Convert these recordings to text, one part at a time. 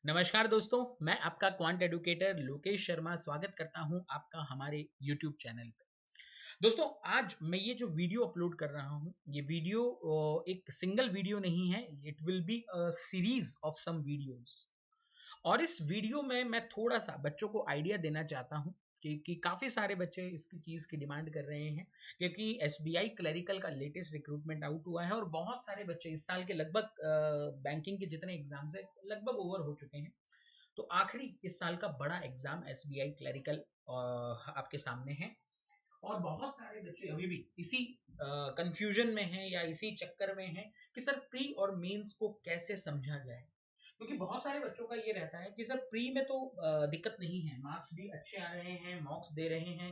नमस्कार दोस्तों, मैं आपका क्वांट एडुकेटर लोकेश शर्मा स्वागत करता हूं आपका हमारे YouTube चैनल पे। दोस्तों, आज मैं ये जो वीडियो अपलोड कर रहा हूं, ये वीडियो एक सिंगल वीडियो नहीं है। It will be a series of some videos. और इस वीडियो में मैं थोड़ा-सा बच्चों को आइडिया देना चाहता हूँ कि काफ़ी सारे बच्चे इस चीज़ की डिमांड कर रहे हैं, क्योंकि एसबीआई क्लरिकल का लेटेस्ट रिक्रूटमेंट आउट हुआ है और बहुत सारे बच्चे इस साल के लगभग बैंकिंग के जितने एग्ज़ाम्स हैं, लगभग ओवर हो चुके हैं। तो आखिरी इस साल का बड़ा एग्ज़ाम एसबीआई क्लरिकल आपके सामने है। और बहुत सारे बच्चे अभी भी इसी कंफ्यूजन में हैं या इसी चक्कर में हैं कि सर प्री और मेंस को कैसे समझा जाए। क्योंकि बहुत सारे बच्चों का ये रहता है कि सर प्री में तो दिक्कत नहीं है, मार्क्स भी अच्छे आ रहे हैं, मॉक्स दे रहे हैं,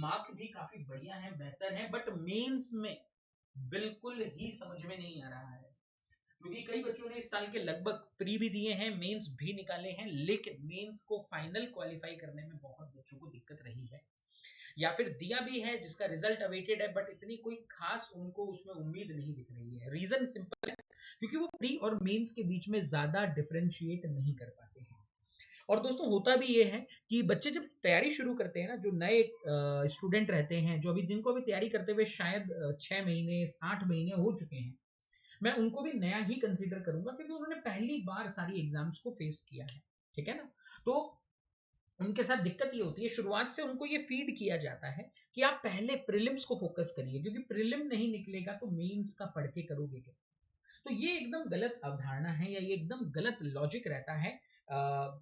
मार्क्स भी काफी बढ़िया है, बेहतर है, बट मेंस में बिल्कुल ही समझ में नहीं आ रहा है। क्योंकि कई बच्चों ने इस साल के लगभग प्री भी दिए हैं, मेंस भी निकाले हैं, लेकिन मेंस को फाइनल क्वालिफाई करने में बहुत बच्चों को दिक्कत रही है, या फिर दिया भी है जिसका रिजल्ट अवेटेड है, बट इतनी कोई खास उनको उसमें उम्मीद नहीं दिख रही है। रीजन सिंपल है, क्योंकि वो प्री और मेंस के बीच में ज्यादा डिफरेंशिएट नहीं कर पाते हैं। और दोस्तों, होता भी ये है कि बच्चे जब तैयारी शुरू करते हैं ना, जो नए स्टूडेंट रहते हैं, जो अभी जिनको अभी तैयारी करते हुए शायद 6 महीने 8 महीने हो चुके हैं, मैं उनको भी नया ही कंसीडर करूंगा, क्योंकि उन्होंने पहली बार सारी एग्जाम्स को फेस किया है। ठीक है ना? तो उनके साथ दिक्कत ये होती है, शुरुआत से उनको ये फीड किया जाता है कि आप पहले प्रीलिम्स को फोकस करिए, क्योंकि प्रीलिम नहीं निकलेगा तो मेंस का पढ़ के करोगे क्या। तो ये एकदम गलत अवधारणा है, या ये एकदम गलत लॉजिक रहता है।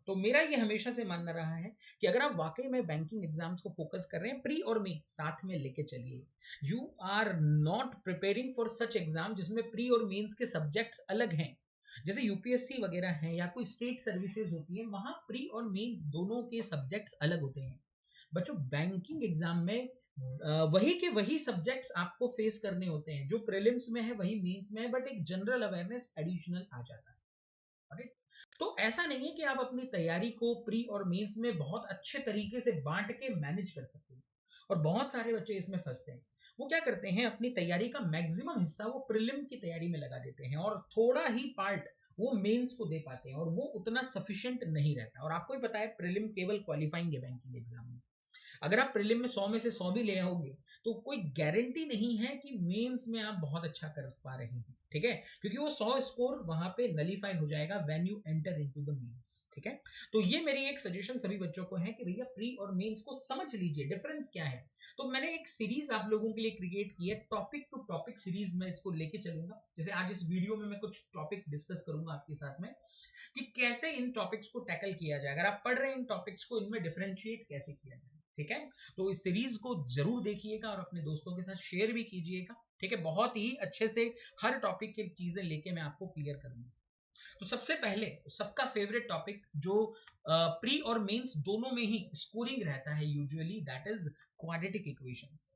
तो मेरा ये हमेशा से मानना रहा है कि अगर आप वाकई में बैंकिंग एग्जाम्स को फोकस कर रहे हैं, प्री और मेन साथ में लेके चलिए। You are not preparing for such exam जिसमें प्री और मेंस के सब्जेक्ट्स अलग हैं। जैसे यूपीएससी वगैरह है या कोई स्टेट सर्विसेज होती है, वहां प्री और मेंस दोनों के सब्जेक्ट्स अलग होते हैं। बच्चों, बैंकिंग एग्जाम में वही के वही सब्जेक्ट्स आपको फेस करने होते हैं, जो प्रीलिम्स में है वही मेंस में है, बट एक जनरल अवेयरनेस एडिशनल आ जाता है। राइट? तो ऐसा नहीं है कि आप अपनी तैयारी को प्री और मेंस में बहुत अच्छे तरीके से बांट के मैनेज कर सकते हैं। और बहुत सारे बच्चे इसमें फंसते हैं। वो क्या करते हैं, अपनी तैयारी का मैक्सिमम हिस्सा वो प्रीलिम की तैयारी में लगा देते हैं, और थोड़ा ही पार्ट वो मेंस को दे पाते हैं, और वो उतना सफिशिएंट नहीं रहता। और आपको ही पता है, प्रीलिम केवल क्वालिफाइंग है बैंकिंग एग्जाम में। अगर आप प्रीलिम में 100 में से 100 भी ले आओगे, तो कोई गारंटी नहीं है कि मेंस में आप बहुत अच्छा कर पा रहे हैं। ठीक है? क्योंकि वो 100 स्कोर वहां पे नलीफाई हो जाएगा when you enter into the mains. ठीक है? तो ये मेरी एक सजेशन सभी बच्चों को है कि भैया प्री और मेंस को समझ लीजिए, डिफरेंस क्या है। तो मैंने एक सीरीज आप लोगों के लिए क्रिएट की है, टॉपिक टू टॉपिक सीरीज में इसको लेके चलूंगा। जैसे आज इस वीडियो में मैं कुछ टॉपिक डिस्कस करूंगा आपके साथ में, कि कैसे इन टॉपिक्स को टैकल किया जाए, अगर आप पढ़ रहे हैं इन टॉपिक्स को, इनमें डिफरेंशिएट कैसे किया जाए। ठीक है? तो इस सीरीज को जरूर देखिएगा और अपने दोस्तों के साथ शेयर भी कीजिएगा। ठीक है? बहुत ही अच्छे से हर टॉपिक की चीजें लेके मैं आपको क्लियर करूंगा। तो सबसे पहले सबका फेवरेट टॉपिक, जो प्री और मेंस दोनों में ही स्कोरिंग रहता है usually, that is quadratic equations.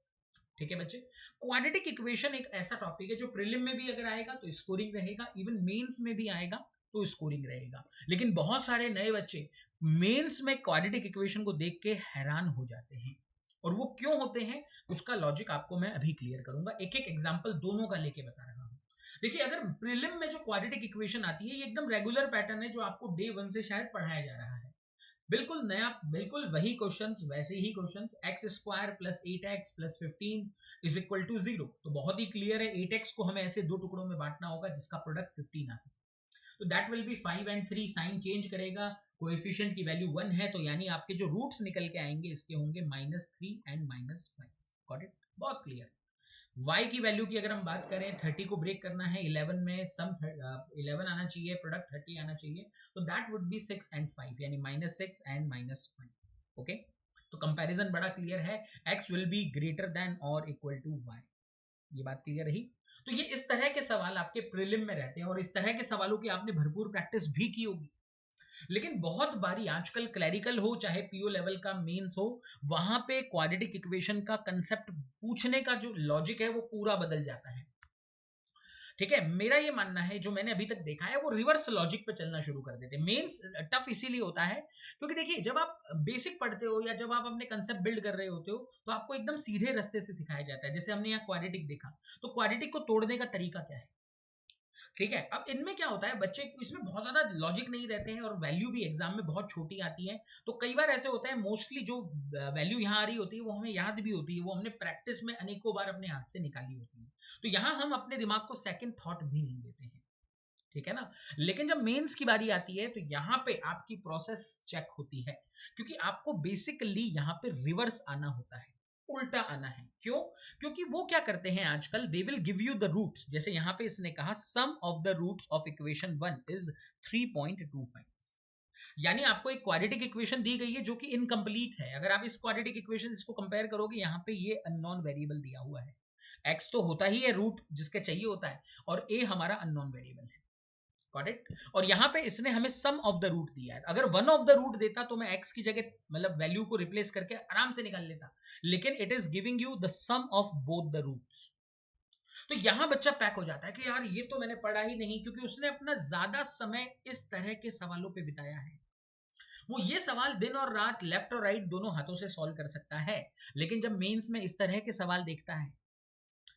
ठीक है बच्चे? क्वाड्रेटिक इक्वेशन एक ऐसा टॉपिक है जो प्रीलिम में भी अगर आएगा तो स्कोरिंग रहेगा, इवन मेंस में भी आएगा तो स्कोरिंग रहेगा। लेकिन बहुत सारे नए बच्चे मेंस में क्वाड्रेटिक इक्वेशन को देख के हैरान हो जाते हैं, और वो क्यों होते हैं उसका लॉजिक आपको मैं अभी क्लियर करूंगा, एक एक एग्जांपल दोनों का लेके बता रहा हूं। देखिए, अगर प्रीलिम में जो क्वाड्रेटिक इक्वेशन आती है, ये एकदम रेगुलर पैटर्न है जो आपको डे 1 से शायद पढ़ाया जा रहा है। बिल्कुल नया, बिल्कुल वही क्वेश्चंस, वैसे ही questions, x square plus 8x plus 15 is equal to 0। तो बहुत ही क्लियर है, 8x को हमें ऐसे दो टुकड़ों में बांटना होगा जिसका प्रोडक्ट 15 आ सके। तो that will be 5 and 3, sign change करेगा, कोएफिशिएंट की वैल्यू 1 है, तो यानी आपके जो रूट्स निकल के आएंगे इसके होंगे -3 एंड -5। Got it? बहुत क्लियर। y की वैल्यू की अगर हम बात करें, 30 को ब्रेक करना है, 11 में सम 11 आना चाहिए, प्रोडक्ट 30 आना चाहिए, तो दैट वुड बी 6 एंड 5, यानी -6 एंड -5। ओके? तो कंपैरिजन बड़ा क्लियर है, x will be greater than और इक्वल टू y। ये बात क्लियर रही? तो ये इस तरह के सवाल आपके प्रीलिम में रहते हैं, और इस तरह के सवालों की आपने भरपूर प्रैक्टिस भी की होगी। लेकिन बहुत बारी आजकल क्लैरिकल हो चाहे पीओ लेवल का मेंस हो, वहां पे क्वाड्रेटिक इक्वेशन का कंसेप्ट पूछने का जो लॉजिक है वो पूरा बदल जाता है। ठीक है? मेरा ये मानना है, जो मैंने अभी तक देखा है, वो रिवर्स लॉजिक पे चलना शुरू कर देते हैं। मेंस टफ इसीलिए होता है क्योंकि देखिए, जब आप बेसिक पढ़ते हो या जब आप अपने कंसेप्ट बिल्ड कर रहे होते हो, तो आपको एकदम सीधे रास्ते से सिखाया जाता है। जैसे हमने यहाँ क्वाड्रेटिक देखा, तो क्वाड्रेटिक को तोड़ने का तरीका क्या है? ठीक है, अब इनमें क्या होता है, बच्चे इसमें बहुत ज्यादा लॉजिक नहीं रहते हैं और वैल्यू भी एग्जाम में बहुत छोटी आती है। तो कई बार ऐसे होता है, मोस्टली जो वैल्यू यहाँ आ रही होती है वो हमें याद भी होती है, वो हमने प्रैक्टिस में अनेकों बार अपने हाथ से निकाली होती है। तो यहाँ हम अपने दिमाग को सेकंड थॉट भी नहीं देते हैं, ठीक है ना। लेकिन जब मेंस की बारी आती है तो यहाँ पे आपकी प्रोसेस चेक होती है, क्योंकि आपको बेसिकली यहाँ पे रिवर्स आना होता है, उल्टा आना है। क्यों? क्योंकि वो क्या करते हैं आजकल, they will give you the root. जैसे यहाँ पे इसने कहा sum of the roots of equation 1 is 3.25, यानी आपको एक क्वाड्रेटिक इक्वेशन दी गई है जो कि इनकम्प्लीट है। अगर आप इस क्वाड्रेटिक इक्वेशन इसको कंपेयर करोगे, यहाँ पे ये अननोन वेरिएबल दिया हुआ है, एक्स तो होता ही है रूट जिसके चाहिए होता है, और ए हमारा अननोन वेरिएबल है, करेक्ट। और यहां पे इसने हमें सम ऑफ द रूट दिया है। अगर वन ऑफ द रूट देता तो मैं एक्स की जगह मतलब वैल्यू को रिप्लेस करके आराम से निकाल लेता, लेकिन it is giving you the sum of both the roots. तो यहां बच्चा पैक हो जाता है कि यार ये तो मैंने पढ़ा ही नहीं, क्योंकि उसने अपना ज्यादा समय इस तरह के सवालों पे बिताया है। वो ये सवाल दिन और रात, लेफ्ट और राइट दोनों हाथों से सॉल्व कर सकता है, लेकिन जब मेंस में इस तरह के सवाल देखता है,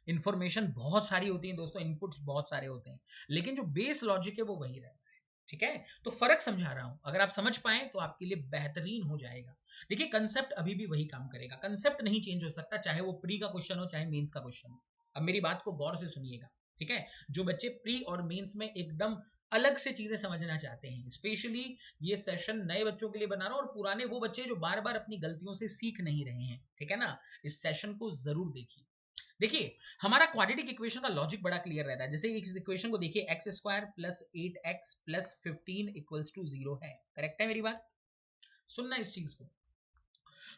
इंफॉर्मेशन बहुत सारी होती है दोस्तों, इनपुट्स बहुत सारे होते हैं, लेकिन जो बेस लॉजिक है वो वही रहता है, ठीक है। तो फर्क समझा रहा हूं, अगर आप समझ पाए तो आपके लिए बेहतरीन हो जाएगा। देखिए कंसेप्ट अभी भी वही काम करेगा, कंसेप्ट नहीं चेंज हो सकता, चाहे वो प्री का क्वेश्चन हो चाहे मेंस का क्वेश्चन हो। अब मेरी बात को गौर से सुनिएगा, ठीक है। जो बच्चे प्री और मेंस में एकदम अलग से चीजें समझना चाहते हैं, स्पेशली ये सेशन नए बच्चों के लिए बना रहा हूं, और पुराने वो बच्चे जो बार बार अपनी गलतियों से सीख नहीं रहे हैं, ठीक है ना, इस सेशन को जरूर देखिए। देखिए हमारा क्वाड्रेटिक इक्वेशन का लॉजिक बड़ा क्लियर रहता है। जैसे इस इक्वेशन को देखिए, x square plus 8x plus 15 equals to 0 है, करेक्ट है मेरी बात? सुनना इस चीज को।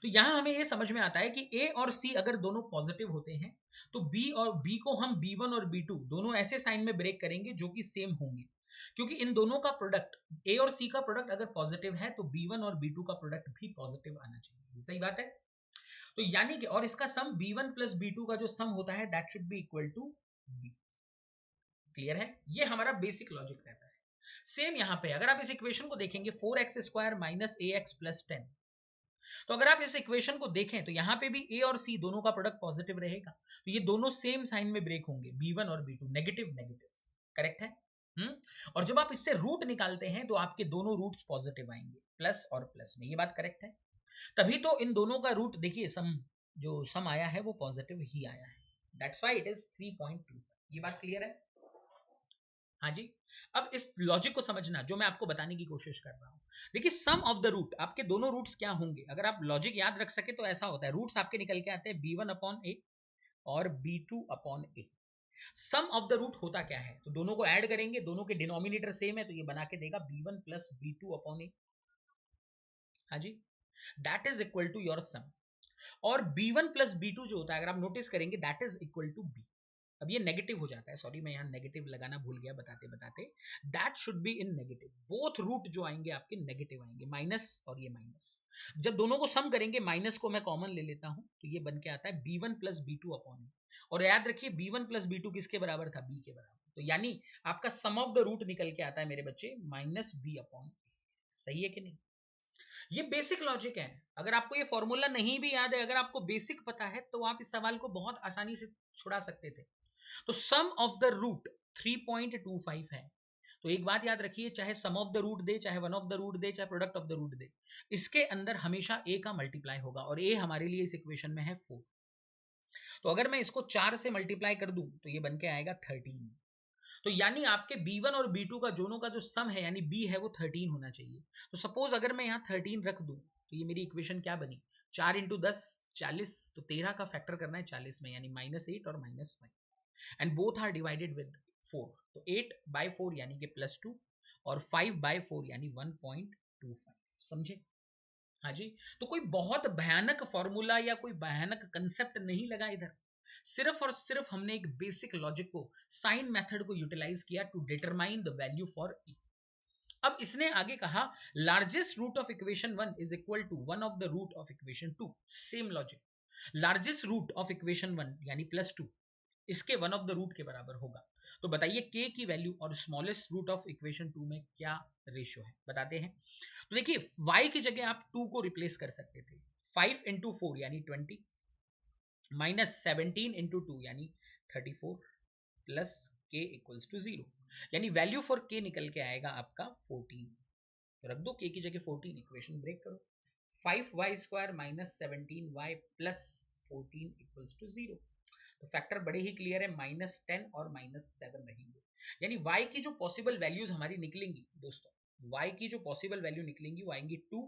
तो यहां हमें ये समझ में आता है कि ए और सी अगर दोनों पॉजिटिव होते हैं तो बी को हम b1 और b2 दोनों ऐसे साइन में ब्रेक करेंगे जो कि सेम होंगे, क्योंकि इन दोनों का प्रोडक्ट, ए और सी का प्रोडक्ट अगर पॉजिटिव है तो b1 और b2 का प्रोडक्ट भी पॉजिटिव आना चाहिए। सही बात है। तो यानी कि, और इसका सम b1 प्लस b2 का जो सम होता है that should be equal to b। Clear है? ये हमारा बेसिक लॉजिक रहता है। सेम यहां पे अगर आप इस इक्वेशन को देखेंगे, 4x स्क्वायर माइनस ए एक्स प्लस 10, तो अगर आप इस इक्वेशन को देखें तो यहां पे भी ए और सी दोनों का प्रोडक्ट पॉजिटिव रहेगा, तो ये दोनों सेम साइन में ब्रेक होंगे, b1 और b2, नेगेटिव नेगेटिव, करेक्ट है। और जब आप इससे रूट निकालते हैं तो आपके दोनों रूट्स पॉजिटिव आएंगे, प्लस और प्लस में, ये बात करेक्ट है। तभी तो इन दोनों का रूट देखिए, सम जो सम आया है वो पॉजिटिव ही आया है, दैट्स व्हाई इट इज 3.25। ये बात क्लियर है? हाँ जी। अब इस लॉजिक को समझना जो मैं आपको बताने की कोशिश कर रहा हूं। देखिए सम ऑफ द रूट, आपके दोनों रूट्स क्या होंगे, अगर आप लॉजिक याद रख सके तो ऐसा होता है, रूट्स आपके निकल के आते हैं b1 अपॉन ए और b2 upon A. Sum of the root होता क्या है, तो दोनों को ऐड करेंगे, दोनों के डिनोमिनेटर सेम है तो ये बना के देगा b1 plus b2 upon A. हाँ जी, that is equal to your sum. और b1 प्लस b2 जो होता है, अगर आप नोटिस करेंगे, that is equal to b। अब ये नेगेटिव हो जाता है, सॉरी मैं यहाँ नेगेटिव लगाना भूल गया बताते बताते, that should be in negative. Both root जो आएंगे आपके नेगेटिव आएंगे, माइनस और ये माइनस। जब दोनों को सम करेंगे, माइनस को मैं कॉमन ले लेता हूं तो ये बन के आता है b1 plus b2 upon A. और याद रखिए b1 प्लस b2 किसके बराबर था, b के बराबर, तो यानी आपका सम ऑफ द रूट निकल के आता है मेरे बच्चे माइनस b अपॉन ए। सही है कि नहीं? ये बेसिक लॉजिक है। अगर आपको ये फॉर्मूला नहीं भी याद है, अगर आपको बेसिक पता है तो आप इस सवाल को बहुत आसानी से छुड़ा सकते थे। तो सम ऑफ द रूट 3.25 है। तो एक बात याद रखिए, चाहे सम ऑफ द रूट दे, चाहे वन ऑफ द रूट दे, चाहे प्रोडक्ट ऑफ द रूट दे, इसके अंदर हमेशा ए का मल्टीप्लाई होगा, और ए हमारे लिए इस इक्वेशन में है 4। तो अगर मैं इसको 4 से मल्टीप्लाई कर दूं तो ये बन के आएगा 13। तो यानी आपके b1 और b2 का दोनों का जो सम है यानी b है वो 13 होना चाहिए। तो सपोज अगर मैं यहाँ 13 रख दूं तो ये मेरी इक्वेशन क्या बनी, 4 इंटू 10 40, तो 13 का फैक्टर करना है 40 में, यानी -8 और -5, and both are divided with 4। तो 8/4 यानी कि +2, और 5/4 यानी 1.25। समझे? हाँ जी। तो कोई बहुत भयानक फॉर्मूला या कोई भयानक कंसेप्ट नहीं लगा इधर, सिर्फ और सिर्फ हमने एक बेसिक लॉजिक को, साइन मेथड को यूटिलाइज किया to determine the value for E. अब इसने आगे कहा largest root of equation 1 is equal to one of the root of equation 2। Same logic, largest root of equation 1 यानी +2 इसके वन ऑफ द रूट के बराबर होगा। तो बताइए k की वैल्यू और स्मॉलेस्ट रूट ऑफ इक्वेशन 2 में क्या रेशियो है, बताते हैं। तो देखिए y की जगह आप 2 को रिप्लेस कर सकते थे, 5 इंटू 4 यानी 20, -17 इंटू 2 यानी 34, प्लस k इक्वल्स टू 0। यानी वैल्यू फॉर के निकल के आएगा आपका 14। तो रख दो के की जगह 14, इक्वेशन ब्रेक करो। 5y² minus 17y plus 14 equals to 0। तो फैक्टर बड़े ही क्लियर है, -10 और -7 रहेंगे। यानी y की जो पॉसिबल वैल्यूज हमारी निकलेंगी दोस्तों, y की जो पॉसिबल वैल्यू निकलेंगी वो आएंगी 2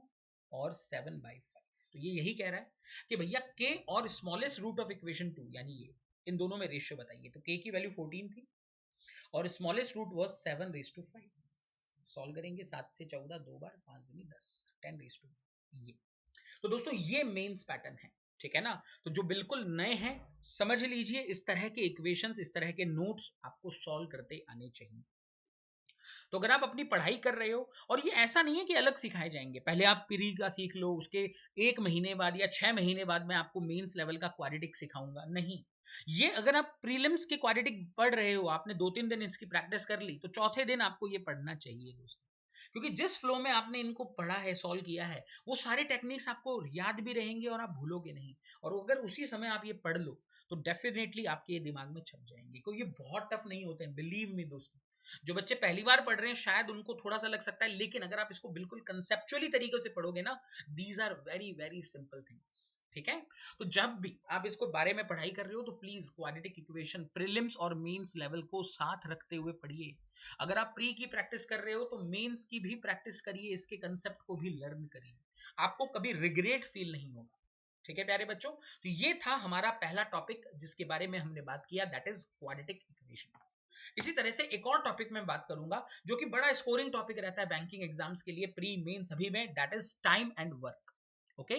और 7/5। तो ये यही कह रहा है कि भैया k और स्मॉलेस्ट रूट ऑफ इक्वेशन 2 यानी ये, इन दोनों में रेशियो बताइए। तो k की वैल्यू 14 थी और स्मॉलेस्ट रूट वाज 7/5। सॉल्व करेंगे, 7 से 14 दो बार, 5 दूनी 10, 10/, ये। तो दोस्तों ये मेंस पैटर्न है, ठीक है ना। तो जो बिल्कुल नए हैं समझ लीजिए, इस तरह के इक्वेशंस, इस तरह के नोट्स आपको सॉल्व करते आने चाहिए। तो अगर आप अपनी पढ़ाई कर रहे हो, और ये ऐसा नहीं है कि अलग सिखाए जाएंगे, पहले आप प्री का सीख लो, उसके 1 महीने बाद या 6 महीने बाद मैं आपको मेंस लेवल का क्वाड्रेटिक सिखाऊंगा, नहीं। ये अगर आप प्रीलिम्स के क्वाड्रेटिक पढ़ रहे हो, आपने 2-3 दिन इसकी प्रैक्टिस कर ली, तो चौथे दिन आपको ये पढ़ना चाहिए दोस्तों। क्योंकि जिस फ्लो में आपने इनको पढ़ा है, सॉल्व किया है, वो सारे टेक्निक्स आपको याद भी रहेंगे और आप भूलोगे नहीं। और अगर उसी समय आप ये पढ़ लो तो डेफिनेटली आपके दिमाग में छप जाएंगे। क्योंकि ये बहुत टफ नहीं होते हैं, बिलीव मी दोस्तों। जो बच्चे पहली बार पढ़ रहे हैं शायद उनको थोड़ा सा लग सकता है, लेकिन अगर आप इसको बिल्कुल कंसेप्चुअली तरीके से पढ़ोगे ना, these are very very simple things, ठीक है। तो जब भी आप इसको बारे में पढ़ाई कर रहे हो तो प्लीज क्वाड्रेटिक इक्वेशन प्रीलिम्स और मेंस लेवल को साथ रखते हुए पढ़िए। अगर आप प्री की प्रैक्टिस कर रहे हो तो मेंस की भी प्रैक्टिस करिए, इसके कंसेप्ट को भी लर्न करिए, आपको कभी रिग्रेट फील नहीं होगा, ठीक है प्यारे बच्चों। तो ये था हमारा पहला टॉपिक जिसके बारे में हमने बात किया, दैट इज क्वाड्रेटिक इक्वेशन। इसी तरह से एक और टॉपिक में बात करूंगा जो कि बड़ा स्कोरिंग टॉपिक रहता है बैंकिंग एग्जाम्स के लिए, प्री मेन सभी में, that is time and work. Okay,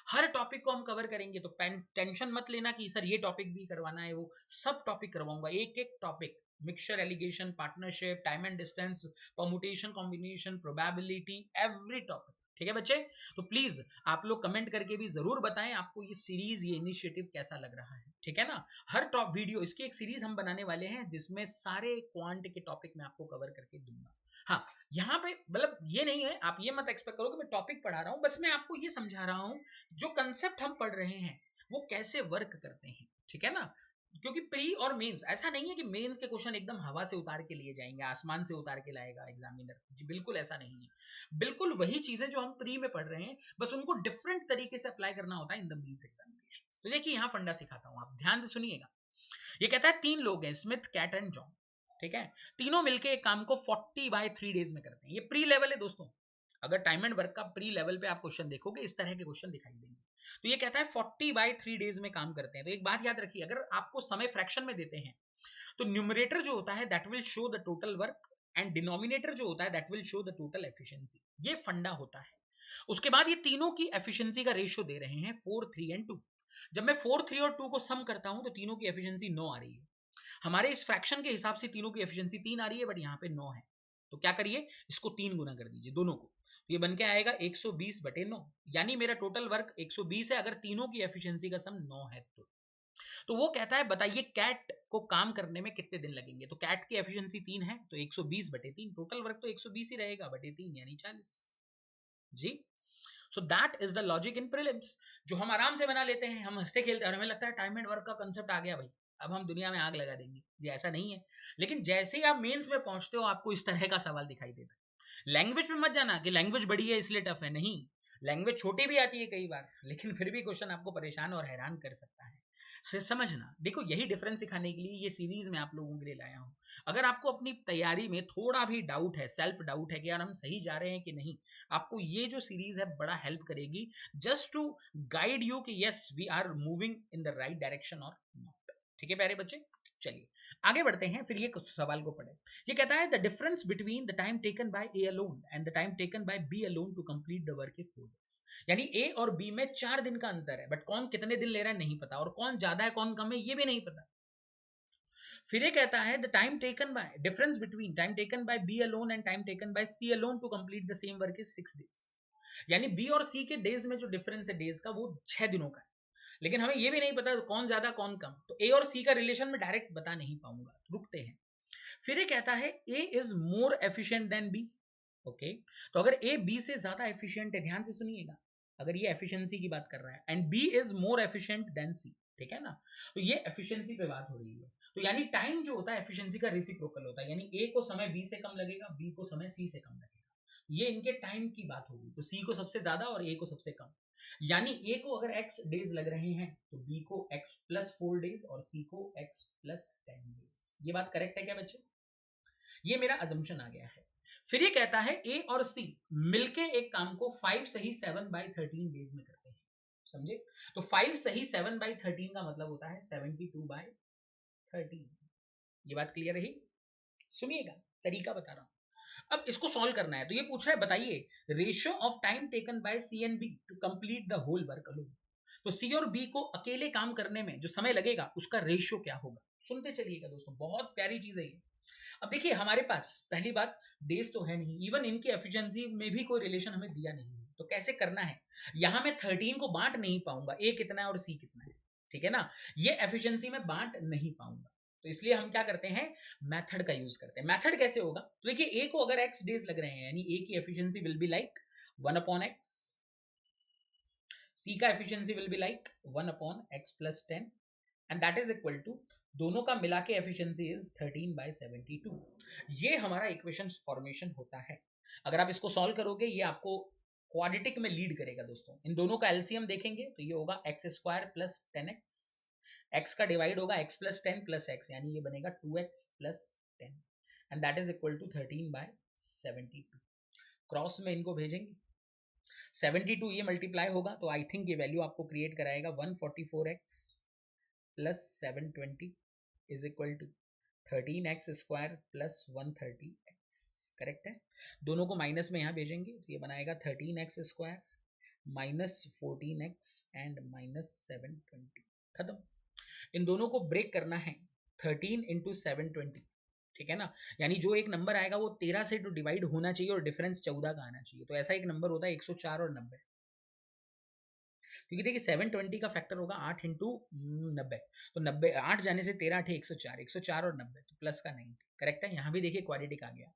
her topic को हम कवर करेंगे, तो टेंशन मत लेना कि सर ये टॉपिक भी करवाना है, वो सब टॉपिक करवाऊंगा, एक एक topic, mixture allegation, partnership, time and distance, permutation, combination, probability, every topic, ठीक है बच्चे। तो प्लीज आप लोग कमेंट करके भी जरूर बताएं आपको ये सीरीज, ये इनिशिएटिव कैसा लग रहा है, ठीक है ना। हर टॉप वीडियो, इसकी एक सीरीज हम बनाने वाले हैं जिसमें सारे क्वांट के टॉपिक मैं आपको कवर करके दूंगा। हाँ, यहाँ पे मतलब ये नहीं है, आप ये मत एक्सपेक्ट करो कि मैं टॉपिक पढ़ा रहा हूँ, बस मैं आपको ये समझा रहा हूँ जो कंसेप्ट हम पढ़ रहे हैं वो कैसे वर्क करते हैं, ठीक है ना। क्योंकि प्री और मेंस ऐसा नहीं है कि मेंस के क्वेश्चन एकदम हवा से उतार के लिए जाएंगे, आसमान से उतार के लाएगा एग्जामिनर, जी बिल्कुल ऐसा नहीं है। बिल्कुल वही चीजें जो हम प्री में पढ़ रहे हैं, बस उनको डिफरेंट तरीके से अप्लाई करना होता है इन द मेंस एग्जामिनेशन। तो देखिए यहाँ फंडा सिखाता हूँ, आप ध्यान से सुनिएगा। ये कहता है 3 लोग हैं, स्मिथ, कैट एंड जॉन, ठीक है। तीनों मिलके एक काम को 40/3 डेज में करते हैं। ये प्री लेवल है दोस्तों। अगर टाइम एंड वर्क का प्री लेवल पे आप क्वेश्चन देखोगे, इस तरह के क्वेश्चन दिखाई देंगे। तो ये कहता है 40/3 डेज में काम करते हैं। तो एक बात याद रखिए, अगर आपको समय फ्रैक्शन में देते हैं तो न्यूमरेटर जो होता है that will show the total work, and denominator जो होता है that will show the total efficiency. ये फंडा होता है। उसके बाद ये तीनों की एफिशिएंसी का रेशियो दे रहे हैं 4, 3 एंड 2। जब मैं 4, 3 और 2 को सम करता हूं तो तीनों की एफिशिएंसी 9 आ रही है। हमारे इस फ्रैक्शन के हिसाब से तीनों की एफिशिएंसी 3 आ रही है, बट यहाँ पे 9 है। तो क्या करिए, इसको 3 गुना कर दीजिए दोनों को, तो ये बन के आएगा 120/9, यानी मेरा टोटल वर्क 120 है अगर तीनों की एफिशिएंसी का सम 9 है तो वो कहता है बताइए कैट को काम करने में कितने दिन लगेंगे। तो कैट की एफिशिएंसी 3 है तो 120/3, टोटल वर्क तो 120 ही रहेगा, बटे 3 यानी 40 जी। So that is the logic in prelims, जो हम आराम से बना लेते हैं, हम हंसते खेलते हैं और हमें लगता है टाइम एंड वर्क का कंसेप्ट आ गया भाई, अब हम दुनिया में आग लगा देंगे। ये ऐसा नहीं है। लेकिन जैसे ही आप मेंस में पहुंचते हो आपको इस तरह का सवाल दिखाई देता है। लैंग्वेज में मत जाना कि लैंग्वेज बड़ी है इसलिए टफ है, नहीं। लैंग्वेज छोटी भी आती है कई बार, लेकिन फिर भी क्वेश्चन आपको परेशान और हैरान कर सकता है। से समझना, देखो यही डिफरेंस सिखाने के लिए ये सीरीज मैं आप लोगों के लिए लाया हूँ। अगर आपको अपनी तैयारी में थोड़ा भी डाउट है, सेल्फ डाउट है कि यार हम सही जा रहे हैं कि नहीं, आपको ये जो सीरीज है बड़ा हेल्प करेगी, जस्ट टू गाइड यू कि yes we are moving in the right direction और नॉट। ठीक है प्यारे बच्चे, चलिए आगे बढ़ते हैं। फिर ये सवाल को पढ़े। ये कहता है the difference between the time taken by A alone and the time taken by B alone to complete the work in 4 days। यानी ए और बी में 4 दिन का अंतर है, बट कौन कितने दिन ले रहा है नहीं पता, और कौन ज्यादा है कौन कम है ये भी नहीं पता। फिर ये कहता है the time taken by, difference between time taken by B alone and time taken by C alone to complete the same work is 6 days। यानी बी और सी के डेज में जो डिफरेंस है डेज का वो 6 दिनों का है, लेकिन हमें ये भी नहीं पता कौन ज्यादा कौन कम। तो ए और सी का रिलेशन में डायरेक्ट बता नहीं पाऊंगा, रुकते हैं। फिर ये कहता है A is more efficient than B. Okay, तो अगर ए बी से ज्यादा एफिशिएंट है, ध्यान से सुनिएगा, अगर ये एफिशिएंसी की बात कर रहा है, and B is more efficient than C, ठीक है ना, तो ये एफिशिएंसी पे बात हो रही है। तो यानी टाइम जो होता है एफिशिएंसी का रेसिप्रोकल होता है, यानी ए को समय बी से कम लगेगा, बी को समय सी से कम लगेगा। ये इनके टाइम की बात होगी, तो सी को सबसे ज्यादा और ए को सबसे कम। यानी ए को अगर x डेज लग रहे हैं तो बी को x प्लस 4 डेज और सी को x प्लस 10 डेज। ये बात करेक्ट है क्या बच्चे? ये मेरा अजम्पशन आ गया है। फिर ये कहता है ए और सी मिलके एक काम को 5 सही 7/13 डेज में करते हैं। समझे? तो 5 सही 7/13 का मतलब होता है 72/13। ये बात क्लियर रही? सुनिएगा, तरीका बता रहा हूं। अब इसको सॉल्व करना है, तो ये पूछ रहा है बताइए ratio of time taken by C and B to complete the whole work alone. तो सी और बी को अकेले काम करने में जो समय लगेगा उसका रेशियो क्या होगा। सुनते चलिएगा दोस्तों, बहुत प्यारी चीज है ये। अब देखिए हमारे पास पहली बात डेज तो है नहीं, इवन इनकी एफिशिएंसी में भी कोई रिलेशन हमें दिया नहीं है, तो कैसे करना है। यहां मैं 13 को बांट नहीं पाऊंगा, ए कितना है और सी कितना है, ठीक है ना। ये एफिशिएंसी में बांट नहीं पाऊंगा, तो इसलिए हम क्या करते हैं, मेथड का यूज करते हैं। मेथड कैसे होगा, तो देखिए ए को अगर एक्स डेज लग रहे हैं यानी ए की efficiency will be like 1/x, C का efficiency will be like 1/x plus 10 and that is equal to दोनों का मिला के एफिशिएंसी इज 13/72। ये हमारा इक्वेशन फॉर्मेशन होता है। अगर आप इसको सॉल्व करोगे ये आपको क्वाड्रेटिक में लीड करेगा दोस्तों। इन दोनों का एलसीएम देखेंगे तो ये होगा x² प्लस 10x, x का डिवाइड होगा x प्लस 10 प्लस x, यानी ये बनेगा 2x plus 10 and that is equal to 13/72। Cross में इनको भेजेंगे, 72 ये मल्टीप्लाई होगा तो आई थिंक ये वैल्यू आपको क्रिएट कराएगा 144x plus 720 is equal to 13x² plus 130x। Correct है? दोनों को माइनस में यहाँ भेजेंगे तो ये बनाएगा 13x² minus 14x and minus 720। खत्म। इन दोनों को ब्रेक करना है 13 इंटू 720, ठीक है ना। यानी जो एक नंबर आएगा वो 13 से डिवाइड होना चाहिए और डिफरेंस 14 का आना चाहिए। तो ऐसा एक नंबर होता है 104 और 90, क्योंकि देखिए 720 का फैक्टर होगा 8 इंटू 90, तो 90 8 जाने से 13 8 104, 104 और 90 तो प्लस का 90। करेक्ट है? यहाँ भी देखिए क्वाड्रेटिक आ गया।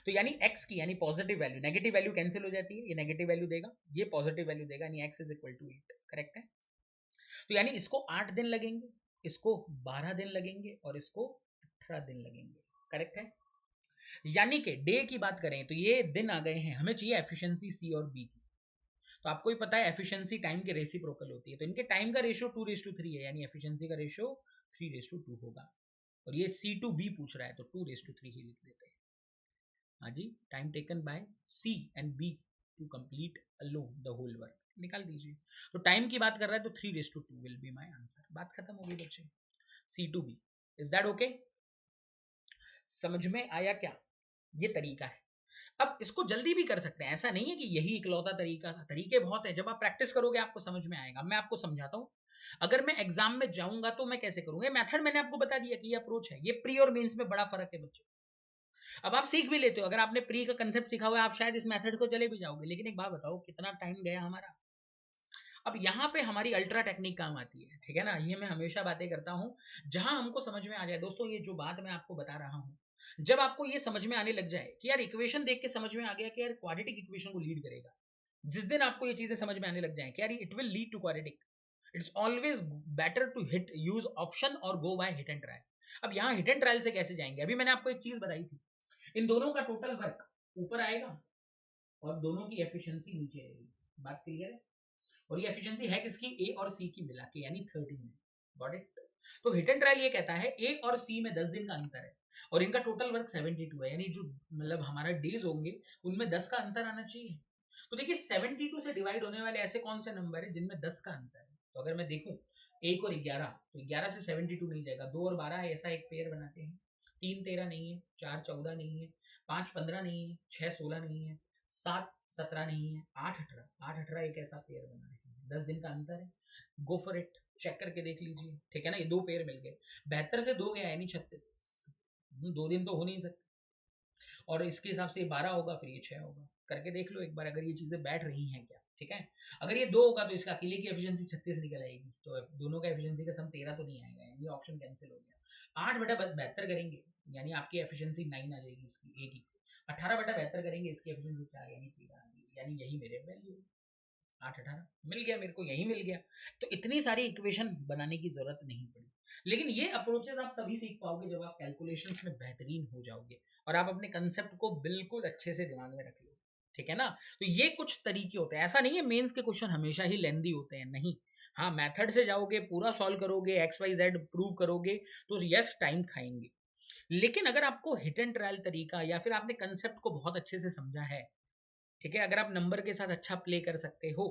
तो यानी x की यानी positive value, negative value cancel हो जाती है, ये नेगेटिव वैल्यू देगा, ये पॉजिटिव वैल्यू देगा, यानी x is equal to 8। Correct है? तो यानी इसको 8 दिन लगेंगे, इसको 12 दिन लगेंगे और इसको 18 दिन लगेंगे। करेक्ट है? यानी कि डे की बात करें तो ये दिन आ गए हैं, हमें चाहिए एफिशिएंसी सी और बी की। तो आपको ही पता है एफिशिएंसी टाइम के रेसिप्रोकल होती है, तो इनके टाइम का रेशियो 2:3 है, यानी एफिशिएंसी का रेशियो 3:2 होगा। और ये C/B पूछ रहा है तो 2:3 ही लिख देते हैं। हाँ जी, time taken by C and B to complete alone the whole work निकाल दीजिए। तो टाइम की बात कर रहा है तो 3:2 विल बी माय आंसर। बात खत्म होगी बच्चे। C/B, is that okay? समझ में आया क्या? ये तरीका है। अब इसको जल्दी भी कर सकते हैं, ऐसा नहीं है कि यही इकलौता तरीका था, तरीके बहुत है। जब आप प्रैक्टिस करोगे आपको समझ में आएगा। मैं आपको समझाता हूँ। अगर मैं एग्जाम में जाऊंगा तो मैं कैसे करूंगा, मेथड मैंने आपको बता दिया कि ये अप्रोच है। ये प्री और मेंस में बड़ा फर्क है बच्चे। अब आप सीख भी लेते हो, अगर आपने प्री का कंसेप्ट सीखा हुआ है आप शायद इस मेथड को चले भी जाओगे, लेकिन एक बात बताओ कितना टाइम गया हमारा। अब यहाँ पे हमारी अल्ट्रा टेक्निक काम आती है, ठीक है ना। ये मैं हमेशा बातें करता हूँ जहां हमको समझ में आ जाए। दोस्तों ये जो बात मैं आपको बता रहा हूँ, जब आपको ये समझ में आने लग जाए कि यार इक्वेशन देख के समझ में आ गया कि यार क्वाड्रेटिक इक्वेशन को लीड करेगा, जिस दिन आपको ये चीजें समझ में आने लग जाए कि यार it will lead to quadratic, it's always better to hit use option और go by hit and trial. अब यहाँ हिट एंड ट्रायल से कैसे जाएंगे, अभी मैंने आपको एक चीज बताई थी, इन दोनों का टोटल वर्क ऊपर आएगा और दोनों की एफिशिएंसी नीचे रहेगी। बात क्लियर है? और ये एफिशिएंसी है किसकी, ए और सी की मिला के, यानी 13। Got it? तो हिट एंड ट्रायल ये कहता है ए और सी में 10 दिन का अंतर है और इनका टोटल वर्क 72 है, यानी जो मतलब हमारा डेज होंगे उनमें 10 का अंतर आना चाहिए। तो देखिए 72 से डिवाइड होने वाले ऐसे कौन से नंबर है जिनमें 10 का अंतर है। तो अगर मैं देखूं 1 और 11, तो 11 से 72 नहीं जाएगा। 2 और 12 ऐसा एक पेयर बनाते हैं। 3 13 नहीं है, 4 14 नहीं है, 5 15 नहीं है, 6 16 नहीं है, 7 17 नहीं है, 8 18 एक ऐसा पेयर बना रहे हैं। 10 दिन का अंतर है। गो फॉर इट, चेक करके देख लीजिए, ठीक है ना। ये 2 पेयर मिल गए, 72 से 2 गया यानी 36। 2 दिन तो हो नहीं सकते, और इसके हिसाब से ये 12 होगा, फिर ये 6 होगा। करके देख लो एक बार अगर ये चीजें बैठ रही हैं क्या, ठीक है। अगर ये 2 होगा तो इसका अकेले की एफिशिएंसी 36 निकल आएगी, तो दोनों का एफिशिएंसी का सम 13 तो नहीं आएगा, यानी ऑप्शन कैंसिल हो गया। 8/72 करेंगे यानी आपकी एफिशिएंसी 9 आ जाएगी इसकी, ए की। 18/72 करेंगे इसकी एफिशिएंसी 4 यानी 13 आ जाएगी, यानी यही मेरे वैल्यू। 8 18 मिल गया मेरे को, यही मिल गया। तो इतनी सारी इक्वेशन बनाने की जरूरत नहीं पड़ी। लेकिन ये अप्रोचेस आप तभी सीख पाओगे जब आप कैलकुलेशंस में बेहतरीन हो जाओगे और आप अपने कंसेप्ट को बिल्कुल अच्छे से दिमाग में रख लो। ठीक है ना? तो ये कुछ तरीके होते हैं। ऐसा नहीं है मेंस के क्वेश्चन हमेशा ही लेंदी होते हैं, नहीं। हाँ, मेथड से जाओगे, पूरा सॉल्व करोगे, एक्स वाई जेड प्रूव करोगे, तो यस टाइम खाएंगे। लेकिन अगर आपको हिट एंड ट्रायल तरीका या फिर आपने कंसेप्ट को बहुत अच्छे से समझा है, ठीक है, अगर आप नंबर के साथ अच्छा प्ले कर सकते हो,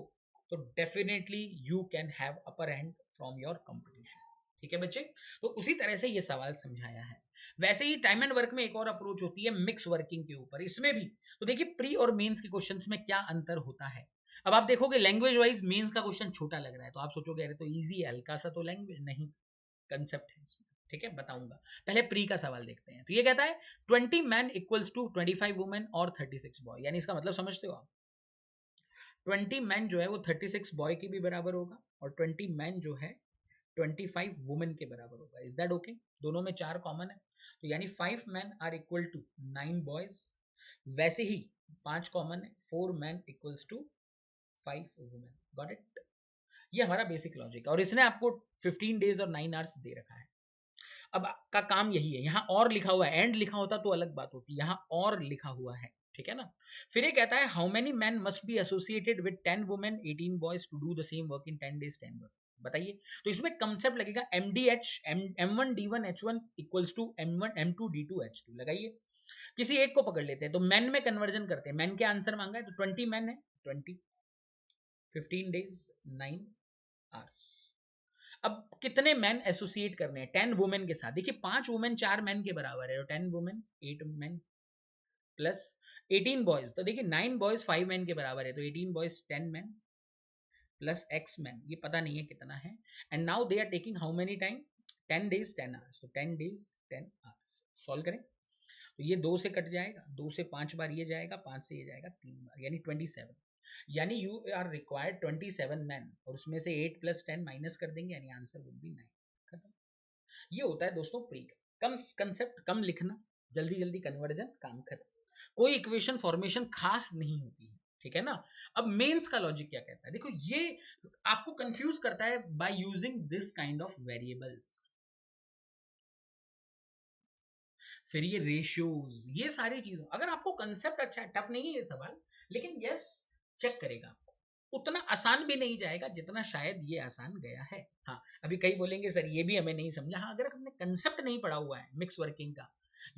तो definitely you can have upper hand from your competition. ठीक है बच्चे? तो उसी तरह से ये सवाल समझाया है। वैसे ही टाइम एंड वर्क में एक और अप्रोच होती है मिक्स वर्किंग के ऊपर, इसमें भी तो देखिए प्री और मेंस के क्वेश्चंस में क्या अंतर होता है। अब आप देखोगे लैंग्वेज वाइज मेंस का क्वेश्चन छोटा लग रहा है, तो आप सोचोगे अरे तो इजी है, हल्का सा तो लैंग्वेज, नहीं, कंसेप्ट है इसमें। ठीक है, बताऊंगा। पहले प्री का सवाल देखते हैं। तो ये कहता है 20 मैन इक्वल्स टू 25 वुमेन और 36 बॉय, यानी इसका मतलब समझते हो आप? 20 मैन जो है वो 36 बॉय के भी बराबर होगा और 20 मैन जो है 25 वुमेन के बराबर होगा। Is that okay? दोनों में 4 कॉमन है, तो यानी 5 man are equal to 9 boys. वैसे ही 5 कॉमन है, 4 man equals to 5 women. Got it? ये हमारा बेसिक लॉजिक है और इसने आपको 15 डेज और 9 आवर्स दे रखा है। अब का काम यही है। यहाँ और लिखा हुआ है, एंड लिखा होता तो अलग बात होती, यहाँ और लिखा हुआ है। ठीक है ना? फिर ये कहता है how many man must be associated with 10 women 18 boys to do the same work in 10 days 10 work. बताइए। तो इसमें कंसेप्ट लगेगा MDH M1 D1 H1 equals to M1 M2 D2 H2। लगाइए। किसी एक को पकड़ लेते हैं, तो मैन में कन्वर्जन करते हैं। मैन के आंसर मांगा है, तो 20 मैन है, 20 15 डेज 9 आवर्स। अब कितने मैन एसोसिएट करने हैं 10 वुमेन के साथ? देखिए 5 वुमेन 4 मैन के बराबर है, और 10 वुमेन 8 मैन प्लस 18 बॉयज, तो देखिए 9 बॉयज 5 मैन के बराबर है, तो 18 boys 10 man plus x man, ये पता नहीं है कितना है। And now they are taking how many time? 10 days 10 hours, तो 10 डेज 10 आवर्स। सॉल्व करें तो ये 2 से कट जाएगा, 2 से 5 बार ये जाएगा, 5 से ये जाएगा 3 बार, यानी 27। यानी यू आर रिक्वायर्ड 27 मैन, और उसमें से 8 प्लस 10 माइनस कर देंगे, यानी आंसर वुड बी 9। खत्म। ये होता है दोस्तों प्री का। कम कंसेप्ट, कम लिखना, जल्दी जल्दी कन्वर्जन, काम खत्म। कोई इक्वेशन फॉर्मेशन खास नहीं होती है। ठीक है ना? अब मेंस का लॉजिक क्या कहता है, देखो ये आपको कंफ्यूज करता है by using this kind of variables. फिर ये रेशियोज, ये सारी चीजों, अगर आपको कंसेप्ट अच्छा है, टफ नहीं है ये सवाल, लेकिन यस चेक करेगा आपको। उतना आसान भी नहीं जाएगा जितना शायद ये आसान गया है। हाँ, अभी कई बोलेंगे सर ये भी हमें नहीं समझा। हाँ, अगर हमने कंसेप्ट नहीं पढ़ा हुआ है मिक्स वर्किंग का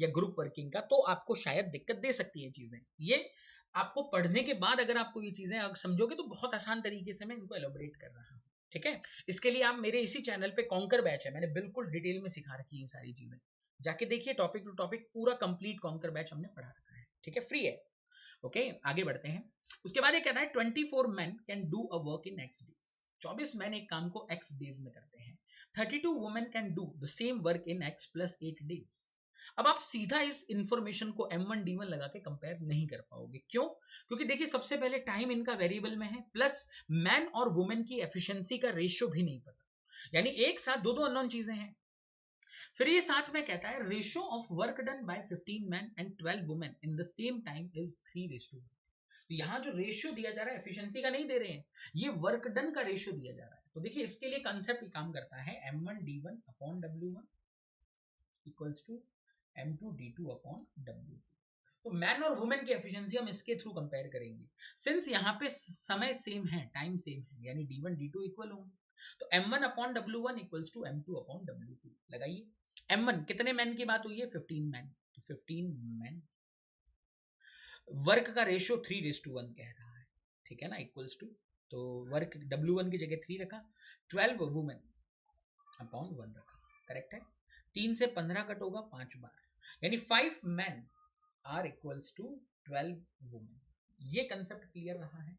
या ग्रुप वर्किंग का, तो आपको शायद दिक्कत दे सकती है चीजें। ये आपको पढ़ने के बाद अगर आपको ये चीजें अगर समझोगे, तो बहुत आसान तरीके से मैं इनको एलोबरेट कर रहा हूँ। ठीक है? इसके लिए आप मेरे इसी चैनल पे कॉन्कर बैच है, मैंने बिल्कुल डिटेल में सिखा रखी है सारी चीजें। जाके देखिए, टॉपिक टू टॉपिक पूरा कंप्लीट कॉन्कर बैच हमने पढ़ा रखा है। ठीक है? फ्री है। ओके, आगे बढ़ते हैं। उसके बाद ये कहता है 24 man can do a work in x days. 24 man एक काम को एक्स डेज में करते हैं। 32 women can do the same work in x plus 8 days. अब आप सीधा इस इंफॉर्मेशन को M1 D1 लगा के कंपेयर नहीं कर पाओगे। क्यों? क्योंकि देखिए सबसे पहले टाइम इनका वेरिएबल में है, प्लस मैन और वुमेन की एफिशिएंसी का रेशियो भी नहीं पता, यानी एक साथ दो दो अननोन चीजें हैं। फिर ये साथ में कहता है ratio of work done by 15 man and 12 women in the same time is 3:1। तो यहाँ जो रेशियो दिया जा रहा है एफिशिएंसी का नहीं दे रहे हैं, ये वर्क डन का रेशियो दिया जा रहा है। तो देखिए इसके लिए कंसेप्ट काम करता है M1 D1 upon W1 equals to M2 D2 upon W2। तो मैन और वुमेन की एफिशिएंसी हम इसके थ्रू कंपेयर करेंगे। सिंस यहाँ पे समय सेम है, टाइम सेम है, यानी D1 D2 इक्वल होंगे, तो M1 upon W1 equals to M2 upon W2। लगाइए। M1 कितने मैन की बात हुई है? 15 मैन, तो 15 मैन, वर्क का रेशियो 3:1 कह रहा है। ठीक है ना? इक्वल्स टू, तो वर्क W1 की जगह 3 रखा, 12 वुमेन अपॉन 1 रखा। करेक्ट है? 3 से 15 कट होगा 5 बार, यानी 5 man are equals to 12 women. ये कंसेप्ट क्लियर रहा है?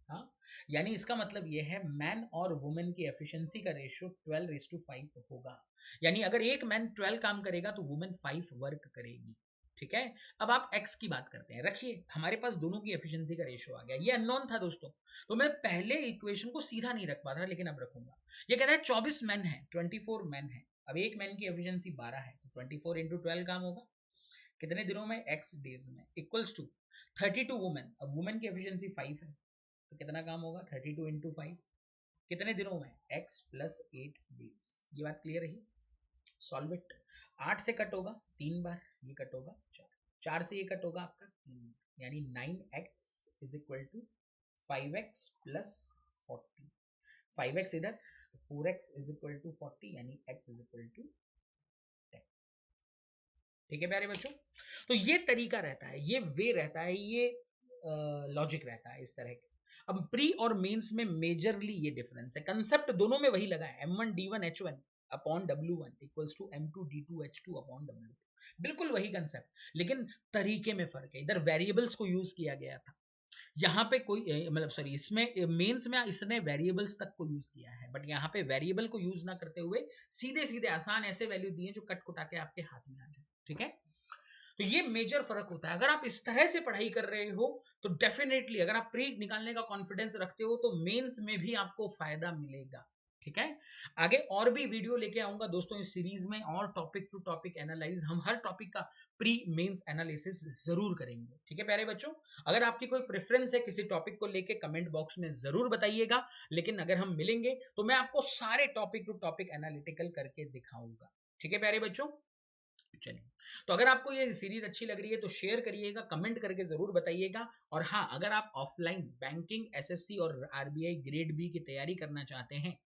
हाँ, यानी इसका मतलब ये है मैन और वुमेन की एफिशिएंसी का रेशियो 12:5 होगा। यानी अगर एक मैन 12 काम करेगा तो वुमेन 5 वर्क करेगी। ठीक है? अब आप एक्स की बात करते हैं। रखिए, हमारे पास दोनों की एफिशिएंसी का रेशियो आ गया। ये अननोन था दोस्तों, तो मैं पहले इक्वेशन को सीधा नहीं रख पा रहा, लेकिन अब रखूंगा। ये कहता है 24 मैन है, 24 मैन है। अब एक मैन की एफिशिएंसी 12 है, तो 24 इंटू 12 काम होगा कितने दिनों में? एक्स डेज में, इक्वल्स टू 32 वुमेन। अब वुमेन की एफिशिएंसी 5 है, तो कितना काम होगा 32 इंटू 5 कितने दिनों में x प्लस 8 डेज। ये बात क्लियर रही। Solve it. 8 से कट होगा 3 बार, ये कट होगा 4, 4 से ये कट होगा आपका 3, यानी 9x is equal to 5x plus 40। 5x इधर, 4x इज इक्वल टू 40, यानी x इज इक्वल टू 10। ठीक है प्यारे बच्चों, तो ये तरीका रहता है, ये वे रहता है, ये लॉजिक रहता है इस तरह के। अब प्री और मेंस में मेजरली ये डिफरेंस है, कंसेप्ट दोनों में वही लगा है, m1 d1 h1 upon w1 equals to m2 d2 h2 upon w2, बिल्कुल वही कंसेप्ट, लेकिन तरीके में फर्क है। इधर वेरिएबल्स को यूज किया गया था, यहाँ पे कोई मतलब सॉरी इसमें मेंस में इसने वेरिएबल्स तक को यूज किया है, बट यहाँ पे वेरिएबल को यूज ना करते हुए सीधे सीधे आसान ऐसे वैल्यू दिए जो कट कुटा के आपके हाथ में आ जाए। ठीक है, तो ये मेजर फर्क होता है। अगर आप इस तरह से पढ़ाई कर रहे हो तो डेफिनेटली अगर आप प्री निकालने का कॉन्फिडेंस रखते हो तो मेंस में भी आपको फायदा मिलेगा। ठीक है, आगे और भी वीडियो लेके आऊंगा दोस्तों इस सीरीज में, और टॉपिक टू टॉपिक एनालाइज, हम हर टॉपिक का प्री मेंस एनालिसिस जरूर करेंगे। ठीक है प्यारे बच्चों, अगर आपकी कोई प्रेफरेंस है किसी टॉपिक को लेके कमेंट बॉक्स में जरूर बताइएगा, लेकिन अगर हम मिलेंगे तो मैं आपको सारे टॉपिक टू टॉपिक एनालिटिकल करके दिखाऊंगा। ठीक है प्यारे बच्चों, चलिए, तो अगर आपको ये सीरीज अच्छी लग रही है तो शेयर करिएगा, कमेंट करके जरूर बताइएगा। और हाँ, अगर आप ऑफलाइन बैंकिंग, एसएससी और आरबीआई ग्रेड बी की तैयारी करना चाहते हैं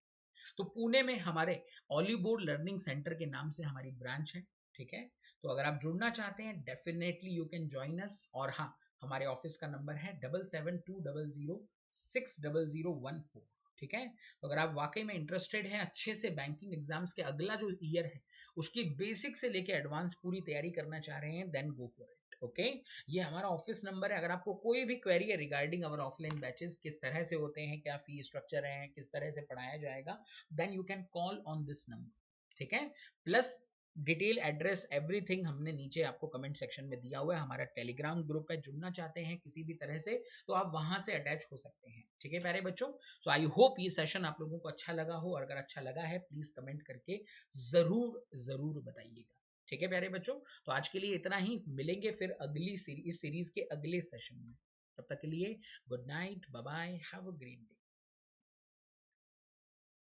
तो पुणे में हमारे ऑलीबोर्ड लर्निंग सेंटर के नाम से हमारी ब्रांच है। ठीक है, तो अगर आप जुड़ना चाहते हैं definitely you can join us. और हाँ, हमारे ऑफिस का नंबर है 7720060014। ठीक है, तो अगर आप वाकई में इंटरेस्टेड हैं अच्छे से बैंकिंग एग्जाम्स के अगला जो ईयर है उसकी बेसिक से लेके एडवांस पूरी तैयारी करना चाह रहे हैं, then go for it. Okay, ये हमारा ऑफिस नंबर है। अगर आपको कोई भी क्वेरी है रिगार्डिंग अवर ऑफलाइन बैचेस, किस तरह से होते हैं, क्या फी स्ट्रक्चर है, किस तरह से पढ़ाया जाएगा, then you can call on this number. ठीक है, प्लस डिटेल एड्रेस एवरीथिंग हमने नीचे आपको कमेंट सेक्शन में दिया हुआ है। हमारा टेलीग्राम ग्रुप है, जुड़ना चाहते हैं किसी भी तरह से तो आप वहां से अटैच हो सकते हैं। ठीक है प्यारे बच्चों, तो आई होप ये सेशन आप लोगों को अच्छा लगा हो, और अगर अच्छा लगा है प्लीज कमेंट करके जरूर जरूर बताइएगा। ठीक है प्यारे बच्चों, तो आज के लिए इतना ही, मिलेंगे फिर अगली सीरीज, इस सीरीज के अगले सेशन में। तब तक के लिए good night, bye bye, have a great day.